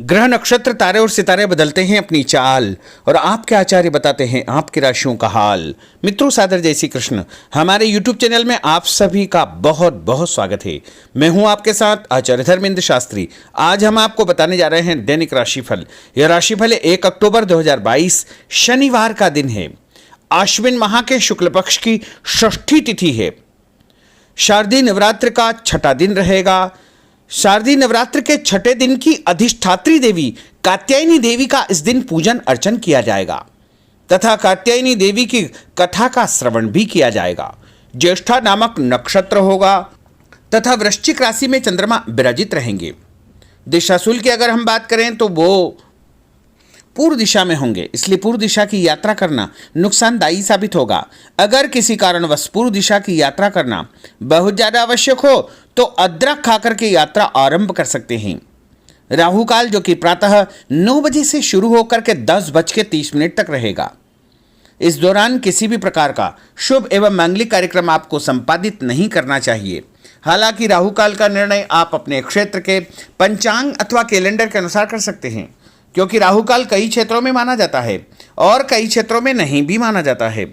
ग्रह नक्षत्र तारे और सितारे बदलते हैं अपनी चाल और आपके आचार्य बताते हैं आपकी राशियों का हाल। मित्रों, सादर जय श्री कृष्ण। हमारे YouTube चैनल में आप सभी का बहुत बहुत स्वागत है। मैं हूं आपके साथ आचार्य धर्मेंद्र शास्त्री। आज हम आपको बताने जा रहे हैं दैनिक राशिफल। यह राशिफल 1 अक्टूबर 2022 शनिवार का दिन है। आश्विन माह के शुक्ल पक्ष की षष्ठी तिथि है। शारदीय नवरात्र का छठा दिन रहेगा। शारदीय नवरात्र के छठे दिन की अधिष्ठात्री देवी कात्यायनी देवी का इस दिन पूजन अर्चन किया जाएगा तथा कात्यायनी देवी की कथा का श्रवण भी किया जाएगा। ज्येष्ठा नामक नक्षत्र होगा तथा वृश्चिक राशि में चंद्रमा विराजित रहेंगे। दिशाशूल की अगर हम बात करें तो वो पूर्व दिशा में होंगे, इसलिए पूर्व दिशा की यात्रा करना नुकसानदायी साबित होगा। अगर किसी कारणवश पूर्व दिशा की यात्रा करना बहुत ज़्यादा आवश्यक हो तो अदरक खाकर के यात्रा आरंभ कर सकते हैं। राहु काल जो कि प्रातः 9 बजे से शुरू होकर के 10:30 तक रहेगा। इस दौरान किसी भी प्रकार का शुभ एवं मांगलिक कार्यक्रम आपको संपादित नहीं करना चाहिए। हालांकि राहु काल का निर्णय आप अपने क्षेत्र के पंचांग अथवा कैलेंडर के अनुसार कर सकते हैं, क्योंकि राहुकाल कई क्षेत्रों में माना जाता है और कई क्षेत्रों में नहीं भी माना जाता है।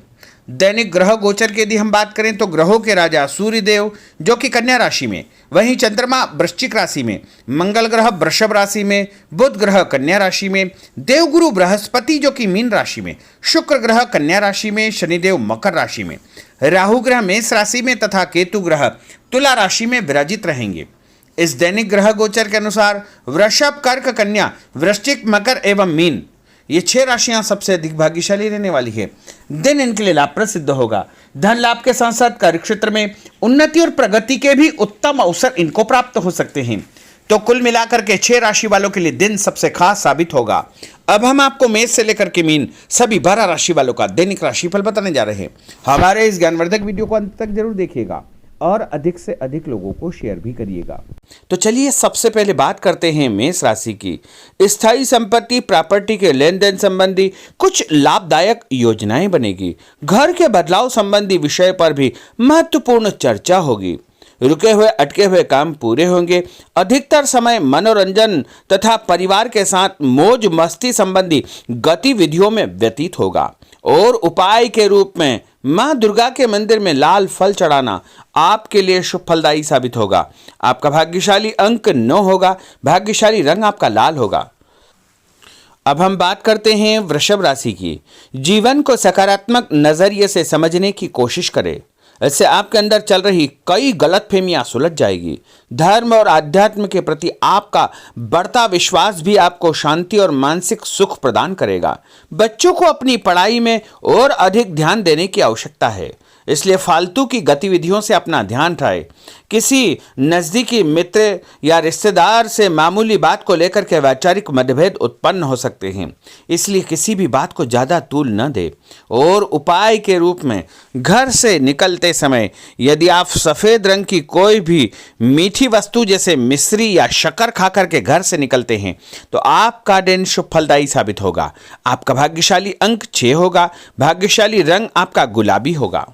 दैनिक ग्रह गोचर की यदि हम बात करें तो ग्रहों के राजा सूर्य देव जो कि कन्या राशि में, वहीं चंद्रमा वृश्चिक राशि में, मंगल ग्रह वृषभ राशि में, बुध ग्रह कन्या राशि में, देवगुरु बृहस्पति जो कि मीन राशि में, शुक्र ग्रह कन्या राशि में, शनिदेव मकर राशि में, राहु ग्रह मेष राशि में तथा केतु ग्रह तुला राशि में विराजित रहेंगे। इस दैनिक ग्रह गोचर के अनुसार वृषभ, कर्क, कन्या, वृश्चिक, मकर एवं मीन ये 6 राशियां सबसे अधिक भाग्यशाली रहने वाली है। दिन इनके लिए लाभप्रद सिद्ध होगा। धन लाभ के साथ साथ कार्यक्षेत्र में उन्नति और प्रगति के भी उत्तम अवसर इनको प्राप्त हो सकते हैं। तो कुल मिलाकर के 6 राशि वालों के लिए दिन सबसे खास साबित होगा। अब हम आपको मेष से लेकर के मीन सभी 12 राशि वालों का दैनिक राशिफल बताने जा रहे हैं। हमारे इस ज्ञानवर्धक वीडियो को अंत तक जरूर देखिएगा और अधिक से अधिक लोगों को शेयर भी करिएगा। तो चलिए सबसे पहले बात करते हैं मेष राशि की। स्थायी संपत्ति प्रॉपर्टी के लेन देन संबंधी कुछ लाभदायक योजनाएं बनेगी। घर के बदलाव संबंधी विषय पर भी महत्वपूर्ण चर्चा होगी। रुके हुए अटके हुए काम पूरे होंगे। अधिकतर समय मनोरंजन तथा परिवार के साथ मौज मस्ती संबंधी गतिविधियों में व्यतीत होगा। और उपाय के रूप में मां दुर्गा के मंदिर में लाल फल चढ़ाना आपके लिए शुभ फलदायी साबित होगा। आपका भाग्यशाली अंक 9 होगा। भाग्यशाली रंग आपका लाल होगा। अब हम बात करते हैं वृषभ राशि की। जीवन को सकारात्मक नजरिए से समझने की कोशिश करें। इससे आपके अंदर चल रही कई गलतफहमियां सुलझ जाएगी। धर्म और आध्यात्म के प्रति आपका बढ़ता विश्वास भी आपको शांति और मानसिक सुख प्रदान करेगा। बच्चों को अपनी पढ़ाई में और अधिक ध्यान देने की आवश्यकता है, इसलिए फालतू की गतिविधियों से अपना ध्यान हटाएं। किसी नज़दीकी मित्र या रिश्तेदार से मामूली बात को लेकर के वैचारिक मतभेद उत्पन्न हो सकते हैं, इसलिए किसी भी बात को ज़्यादा तूल न दें। और उपाय के रूप में घर से निकलते समय यदि आप सफ़ेद रंग की कोई भी मीठी वस्तु जैसे मिश्री या शक्कर खाकर के घर से निकलते हैं तो आपका दिन शुभ फलदायी साबित होगा। आपका भाग्यशाली अंक 6 होगा। भाग्यशाली रंग आपका गुलाबी होगा।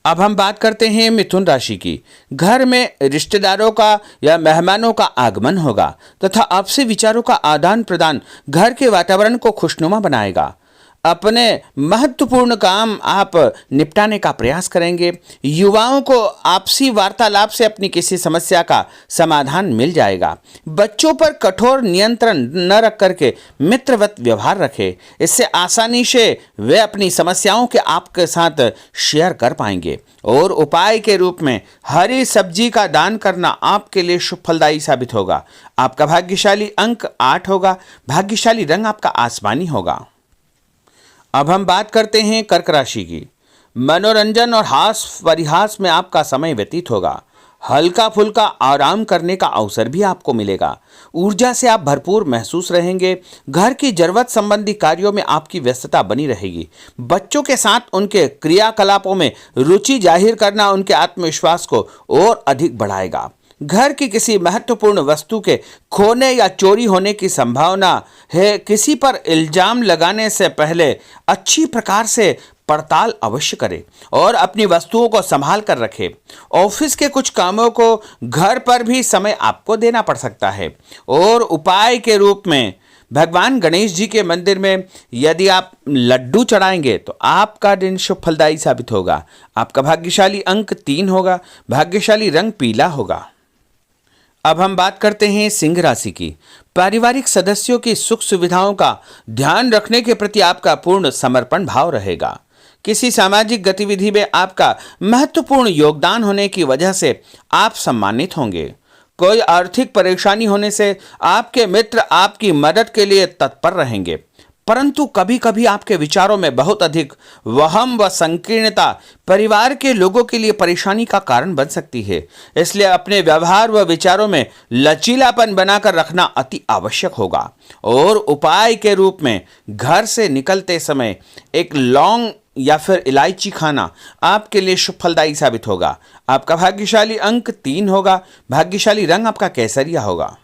अब हम बात करते हैं मिथुन राशि की। घर में रिश्तेदारों का या मेहमानों का आगमन होगा तथा आपसी विचारों का आदान प्रदान घर के वातावरण को खुशनुमा बनाएगा। अपने महत्वपूर्ण काम आप निपटाने का प्रयास करेंगे। युवाओं को आपसी वार्तालाप से अपनी किसी समस्या का समाधान मिल जाएगा। बच्चों पर कठोर नियंत्रण न रख करके मित्रवत व्यवहार रखें, इससे आसानी से वे अपनी समस्याओं के आपके साथ शेयर कर पाएंगे। और उपाय के रूप में हरी सब्जी का दान करना आपके लिए शुभ फलदायी साबित होगा। आपका भाग्यशाली अंक 8 होगा। भाग्यशाली रंग आपका आसमानी होगा। अब हम बात करते हैं कर्क राशि की। मनोरंजन और हास परिहास में आपका समय व्यतीत होगा। हल्का फुल्का आराम करने का अवसर भी आपको मिलेगा। ऊर्जा से आप भरपूर महसूस रहेंगे। घर की जरूरत संबंधी कार्यों में आपकी व्यस्तता बनी रहेगी। बच्चों के साथ उनके क्रियाकलापों में रुचि जाहिर करना उनके आत्मविश्वास को और अधिक बढ़ाएगा। घर की किसी महत्वपूर्ण वस्तु के खोने या चोरी होने की संभावना है। किसी पर इल्जाम लगाने से पहले अच्छी प्रकार से पड़ताल अवश्य करें और अपनी वस्तुओं को संभाल कर रखें। ऑफिस के कुछ कामों को घर पर भी समय आपको देना पड़ सकता है। और उपाय के रूप में भगवान गणेश जी के मंदिर में यदि आप लड्डू चढ़ाएंगे तो आपका दिन शुभ फलदायी साबित होगा। आपका भाग्यशाली अंक 3 होगा। भाग्यशाली रंग पीला होगा। अब हम बात करते हैं सिंह राशि की। पारिवारिक सदस्यों की सुख सुविधाओं का ध्यान रखने के प्रति आपका पूर्ण समर्पण भाव रहेगा। किसी सामाजिक गतिविधि में आपका महत्वपूर्ण योगदान होने की वजह से आप सम्मानित होंगे। कोई आर्थिक परेशानी होने से आपके मित्र आपकी मदद के लिए तत्पर रहेंगे, परंतु कभी कभी आपके विचारों में बहुत अधिक वहम व संकीर्णता परिवार के लोगों के लिए परेशानी का कारण बन सकती है। इसलिए अपने व्यवहार व विचारों में लचीलापन बनाकर रखना अति आवश्यक होगा। और उपाय के रूप में घर से निकलते समय एक लौंग या फिर इलायची खाना आपके लिए शुभ फलदायी साबित होगा। आपका भाग्यशाली अंक 3 होगा। भाग्यशाली रंग आपका केसरिया होगा।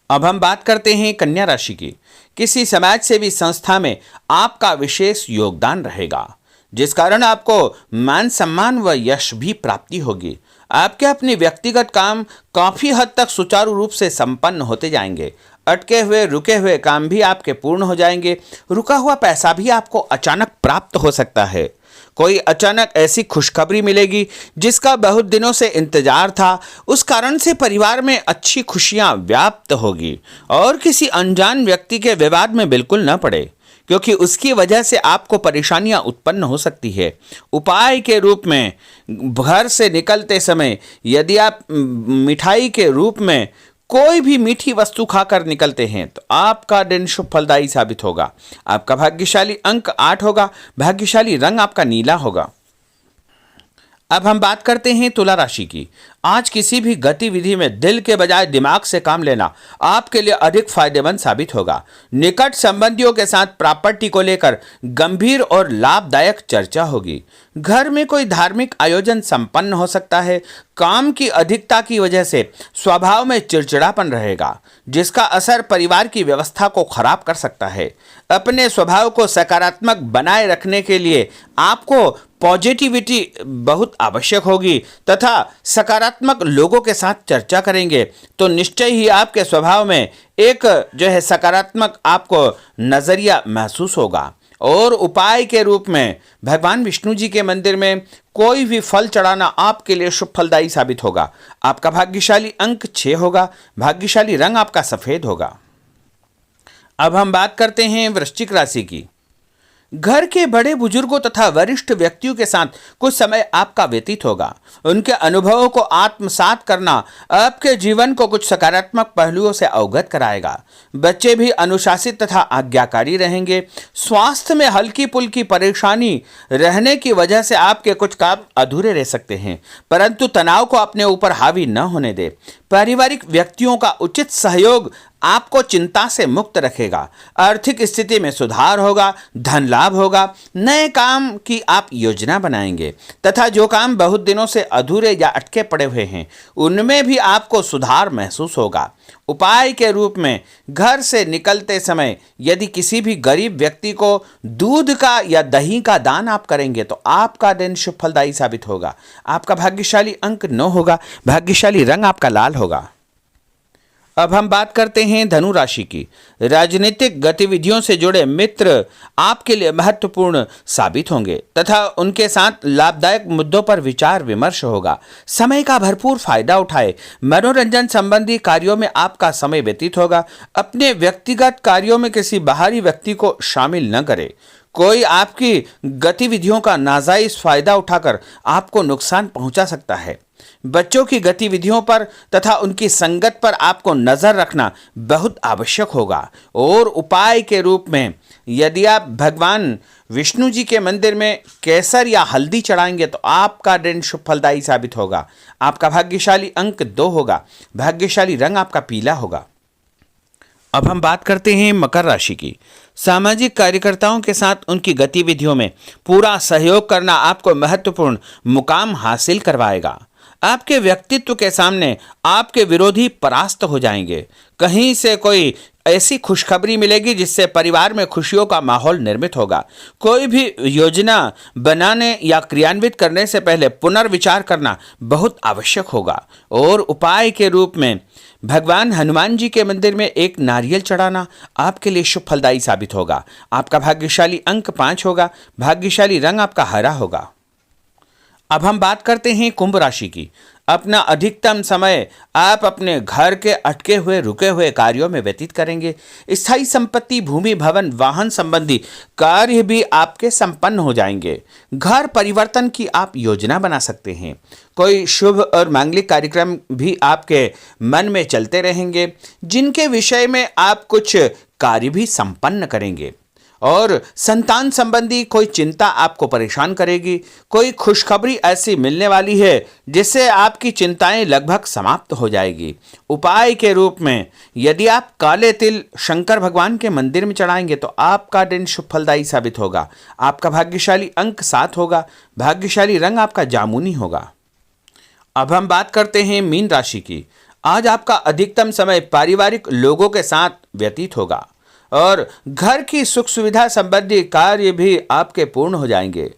अब हम बात करते हैं कन्या राशि की। किसी समाज सेवी संस्था में आपका विशेष योगदान रहेगा, जिस कारण आपको मान सम्मान व यश भी प्राप्ति होगी। आपके अपने व्यक्तिगत काम काफी हद तक सुचारू रूप से संपन्न होते जाएंगे। अटके हुए रुके हुए काम भी आपके पूर्ण हो जाएंगे। रुका हुआ पैसा भी आपको अचानक प्राप्त हो सकता है। कोई अचानक ऐसी खुशखबरी मिलेगी जिसका बहुत दिनों से इंतजार था। उस कारण से परिवार में अच्छी खुशियां व्याप्त होगी। और किसी अनजान व्यक्ति के विवाद में बिल्कुल न पड़े, क्योंकि उसकी वजह से आपको परेशानियां उत्पन्न हो सकती है। उपाय के रूप में घर से निकलते समय यदि आप मिठाई के रूप में कोई भी मीठी वस्तु खाकर निकलते हैं तो आपका दिन शुभ फलदायी साबित होगा। आपका भाग्यशाली अंक 8 होगा। भाग्यशाली रंग आपका नीला होगा। अब हम बात करते हैं तुला राशि की। आज किसी भी गतिविधि में दिल के बजाय दिमाग से काम लेना आपके लिए अधिक फायदेमंद साबित होगा। निकट संबंधियों के साथ प्रॉपर्टी को लेकर गंभीर और लाभदायक चर्चा होगी। घर में कोई धार्मिक आयोजन संपन्न हो सकता है। काम की अधिकता की वजह से स्वभाव में चिड़चिड़ापन रहेगा, जिसका असर परिवार की व्यवस्था को खराब कर सकता है। अपने स्वभाव को सकारात्मक बनाए रखने के लिए आपको पॉजिटिविटी बहुत आवश्यक होगी तथा सकारात्मक लोगों के साथ चर्चा करेंगे तो निश्चय ही आपके स्वभाव में एक सकारात्मक आपको नजरिया महसूस होगा। और उपाय के रूप में भगवान विष्णु जी के मंदिर में कोई भी फल चढ़ाना आपके लिए शुभ फलदायी साबित होगा। आपका भाग्यशाली अंक 6 होगा। भाग्यशाली रंग आपका सफेद होगा। अब हम बात करते हैं वृश्चिक राशि की। घर के बड़े बुजुर्गों तथा वरिष्ठ व्यक्तियों के साथ कुछ समय आपका व्यतीत होगा। उनके अनुभवों को आत्मसात करना आपके जीवन को कुछ सकारात्मक पहलुओं से अवगत कराएगा। बच्चे भी अनुशासित तथा आज्ञाकारी रहेंगे। स्वास्थ्य में हल्की पुल्की परेशानी रहने की वजह से आपके कुछ काम अधूरे रह सकते हैं, परंतु तनाव को अपने ऊपर हावी न होने दे। पारिवारिक व्यक्तियों का उचित सहयोग आपको चिंता से मुक्त रखेगा। आर्थिक स्थिति में सुधार होगा। धन लाभ होगा। नए काम की आप योजना बनाएंगे तथा जो काम बहुत दिनों से अधूरे या अटके पड़े हुए हैं उनमें भी आपको सुधार महसूस होगा। उपाय के रूप में घर से निकलते समय यदि किसी भी गरीब व्यक्ति को दूध का या दही का दान आप करेंगे तो आपका दिन शुभ फलदायी साबित होगा। आपका भाग्यशाली अंक 9 होगा। भाग्यशाली रंग आपका लाल होगा। अब हम बात करते हैं धनु राशि की। राजनीतिक गतिविधियों से जुड़े मित्र आपके लिए महत्वपूर्ण साबित होंगे तथा उनके साथ लाभदायक मुद्दों पर विचार विमर्श होगा। समय का भरपूर फायदा उठाए। मनोरंजन संबंधी कार्यों में आपका समय व्यतीत होगा। अपने व्यक्तिगत कार्यों में किसी बाहरी व्यक्ति को शामिल न करें। कोई आपकी गतिविधियों का नाजायज फायदा उठाकर आपको नुकसान पहुंचा सकता है। बच्चों की गतिविधियों पर तथा उनकी संगत पर आपको नजर रखना बहुत आवश्यक होगा। और उपाय के रूप में यदि आप भगवान विष्णु जी के मंदिर में केसर या हल्दी चढ़ाएंगे तो आपका दिन शुभ फलदायी साबित होगा। आपका भाग्यशाली अंक 2 होगा। भाग्यशाली रंग आपका पीला होगा। अब हम बात करते हैं मकर राशि की। सामाजिक कार्यकर्ताओं के साथ उनकी गतिविधियों में पूरा सहयोग करना आपको महत्वपूर्ण मुकाम हासिल करवाएगा। आपके व्यक्तित्व के सामने आपके विरोधी परास्त हो जाएंगे। कहीं से कोई ऐसी खुशखबरी मिलेगी जिससे परिवार में खुशियों का माहौल निर्मित होगा। कोई भी योजना बनाने या क्रियान्वित करने से पहले पुनर्विचार करना बहुत आवश्यक होगा। और उपाय के रूप में भगवान हनुमान जी के मंदिर में एक नारियल चढ़ाना आपके लिए शुभ फलदायी साबित होगा। आपका भाग्यशाली अंक 5 होगा। भाग्यशाली रंग आपका हरा होगा। अब हम बात करते हैं कुंभ राशि की। अपना अधिकतम समय आप अपने घर के अटके हुए रुके हुए कार्यों में व्यतीत करेंगे। स्थायी संपत्ति, भूमि, भवन, वाहन संबंधी कार्य भी आपके संपन्न हो जाएंगे। घर परिवर्तन की आप योजना बना सकते हैं। कोई शुभ और मांगलिक कार्यक्रम भी आपके मन में चलते रहेंगे, जिनके विषय में आप कुछ कार्य भी संपन्न करेंगे। और संतान संबंधी कोई चिंता आपको परेशान करेगी। कोई खुशखबरी ऐसी मिलने वाली है जिससे आपकी चिंताएं लगभग समाप्त हो जाएगी। उपाय के रूप में यदि आप काले तिल शंकर भगवान के मंदिर में चढ़ाएंगे तो आपका दिन शुभ फलदायी साबित होगा। आपका भाग्यशाली अंक 7 होगा। भाग्यशाली रंग आपका जामुनी होगा। अब हम बात करते हैं मीन राशि की। आज आपका अधिकतम समय पारिवारिक लोगों के साथ व्यतीत होगा और घर की सुख सुविधा संबंधी कार्य भी आपके पूर्ण हो जाएंगे।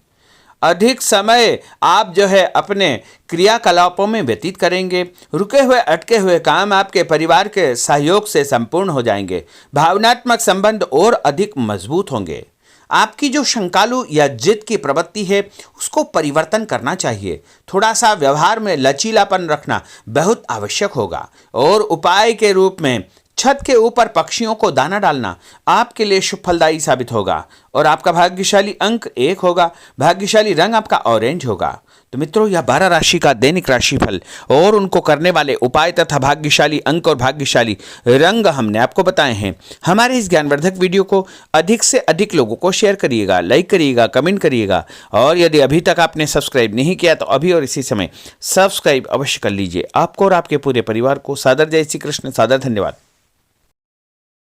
अधिक समय आप अपने क्रियाकलापों में व्यतीत करेंगे। रुके हुए अटके हुए काम आपके परिवार के सहयोग से संपूर्ण हो जाएंगे। भावनात्मक संबंध और अधिक मजबूत होंगे। आपकी जो शंकालु या जिद की प्रवृत्ति है उसको परिवर्तन करना चाहिए। थोड़ा सा व्यवहार में लचीलापन रखना बहुत आवश्यक होगा। और उपाय के रूप में छत के ऊपर पक्षियों को दाना डालना आपके लिए शुभ फलदायी साबित होगा। और आपका भाग्यशाली अंक 1 होगा। भाग्यशाली रंग आपका ऑरेंज होगा। तो मित्रों, यह 12 राशि का दैनिक राशिफल और उनको करने वाले उपाय तथा भाग्यशाली अंक और भाग्यशाली रंग हमने आपको बताए हैं। हमारे इस ज्ञानवर्धक वीडियो को अधिक से अधिक लोगों को शेयर करिएगा, लाइक करिएगा, कमेंट करिएगा। और यदि अभी तक आपने सब्सक्राइब नहीं किया तो अभी और इसी समय सब्सक्राइब अवश्य कर लीजिए। आपको और आपके पूरे परिवार को सादर जय श्री कृष्ण, सादर धन्यवाद।